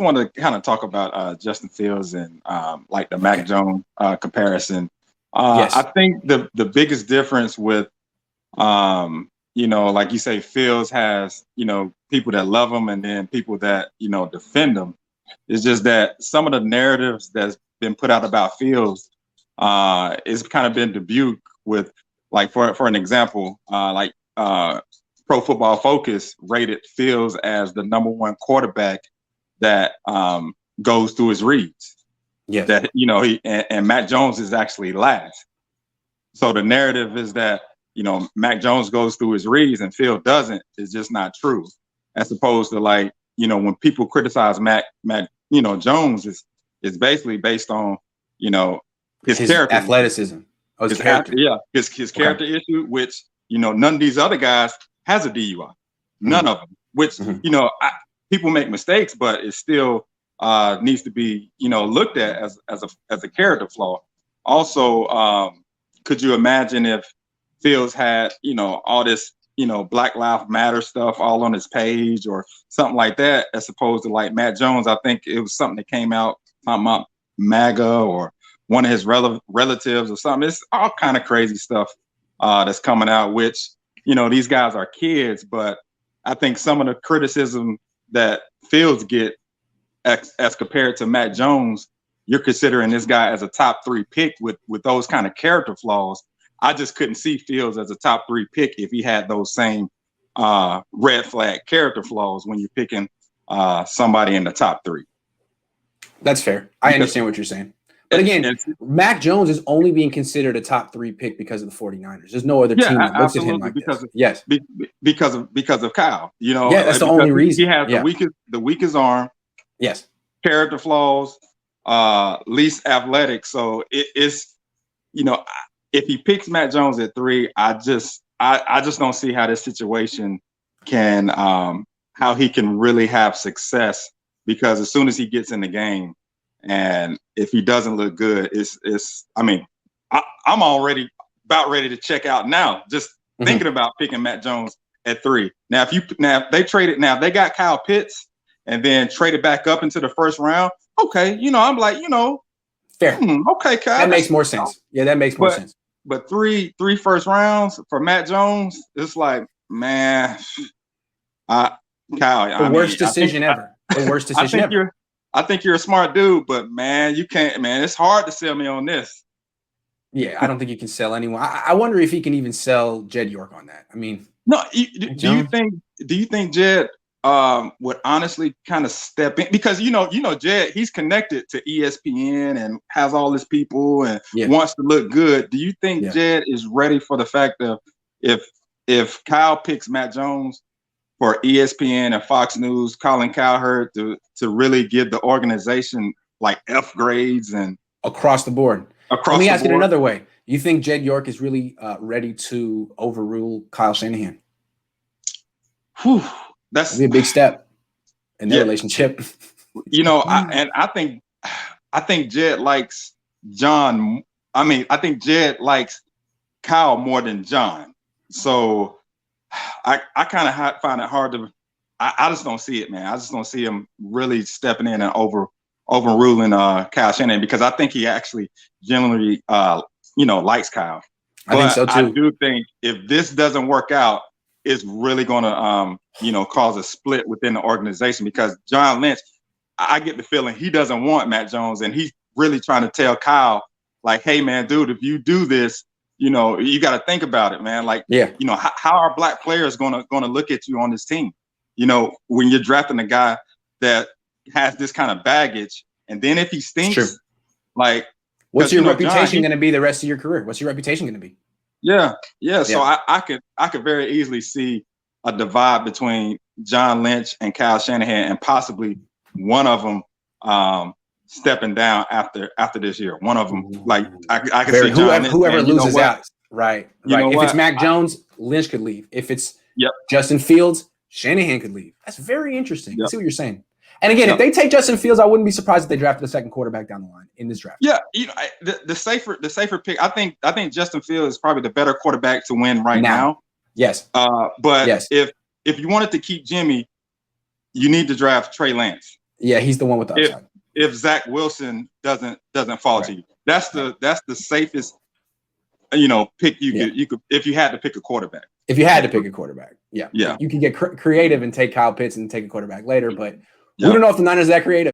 want to kind of talk about Justin Fields and like the Mac Jones comparison. I think the biggest difference with like you say, Fields has people that love him and then people that defend him. It's just that some of the narratives that's been put out about Fields it's kind of been debuted with, like for an example, Pro Football Focus rated Fields as the number one quarterback that goes through his reads. Yes. That he and Mac Jones is actually last. So the narrative is that Mac Jones goes through his reads and Fields doesn't. Is just not true. As opposed to when people criticize Mac Jones is basically based on his character, athleticism, his character, his character issue, which none of these other guys has a DUI, none of them. Which people make mistakes, but it still needs to be looked at as a character flaw. Also, could you imagine if Fields had all this Black Lives Matter stuff all on his page or something like that, as opposed to like Matt Jones? I think it was something that came out talking about MAGA or one of his relatives or something. It's all kind of crazy stuff that's coming out, which these guys are kids, but I think some of the criticism that Fields get as compared to Matt Jones, you're considering this guy as a top 3 pick with those kind of character flaws. I just couldn't see Fields as a top 3 pick if he had those same red flag character flaws when you're picking somebody in the top 3. That's fair. I understand what you're saying. But again, Mac Jones is only being considered a top 3 pick because of the 49ers. There's no other team that looks at him like this. Yes. Because of Kyle. That's the only reason. He has the weakest arm. Yes. Character flaws, least athletic. So it's if he picks Matt Jones at 3, I just don't see how this situation can how he can really have success, because as soon as he gets in the game and if he doesn't look good, I'm already about ready to check out now, just thinking about picking Matt Jones at 3. Now if they got Kyle Pitts and then traded back up into the first round, okay, I'm like, fair. Okay, Kyle. That makes more sense. Yeah, that makes more sense. But three first rounds for Matt Jones, it's like, man, Kyle. The worst decision ever. The worst decision ever. I think you're a smart dude, but man, you can't. Man, it's hard to sell me on this. Yeah, I don't think you can sell anyone. I wonder if he can even sell Jed York on that. I mean, no. Do you think Jed would honestly kind of step in, because Jed, he's connected to ESPN and has all his people and wants to look good. Do you think Jed is ready for the fact of if Kyle picks Matt Jones for ESPN and Fox News, Colin Cowherd to really give the organization like F grades and across the board? Let me ask it another way. You think Jed York is really ready to overrule Kyle Shanahan? Whew. That's be a big step in their relationship. I think Jed likes John. I think Jed likes Kyle more than John. So I kind of find it hard to. I just don't see it, man. I just don't see him really stepping in and overruling Kyle Shanahan, because I think he actually generally likes Kyle. I think so too. I do think if this doesn't work out, it's really going to, cause a split within the organization, because John Lynch, I get the feeling he doesn't want Matt Jones, and he's really trying to tell Kyle, like, hey, man, dude, if you do this, you got to think about it, man. Like, how are black players going to look at you on this team? When you're drafting a guy that has this kind of baggage, and then if he stinks, like, what's your reputation going to be the rest of your career? What's your reputation going to be? Yeah. So I could very easily see a divide between John Lynch and Kyle Shanahan, and possibly one of them stepping down after this year. One of them, like I can see whoever loses out. Right. If it's Mac Jones, Lynch could leave. If it's Justin Fields, Shanahan could leave. That's very interesting. I see what you're saying. And again, if they take Justin Fields, I wouldn't be surprised if they drafted a second quarterback down the line in this draft. Yeah, the safer pick. I think Justin Fields is probably the better quarterback to win right now. Yes. But if you wanted to keep Jimmy, you need to draft Trey Lance. Yeah, he's the one with the upside. If Zach Wilson doesn't fall to you, that's the safest, pick you could if you had to pick a quarterback. If you had to pick a quarterback, yeah, you could get creative and take Kyle Pitts and take a quarterback later, but we don't know if the Niners are that creative.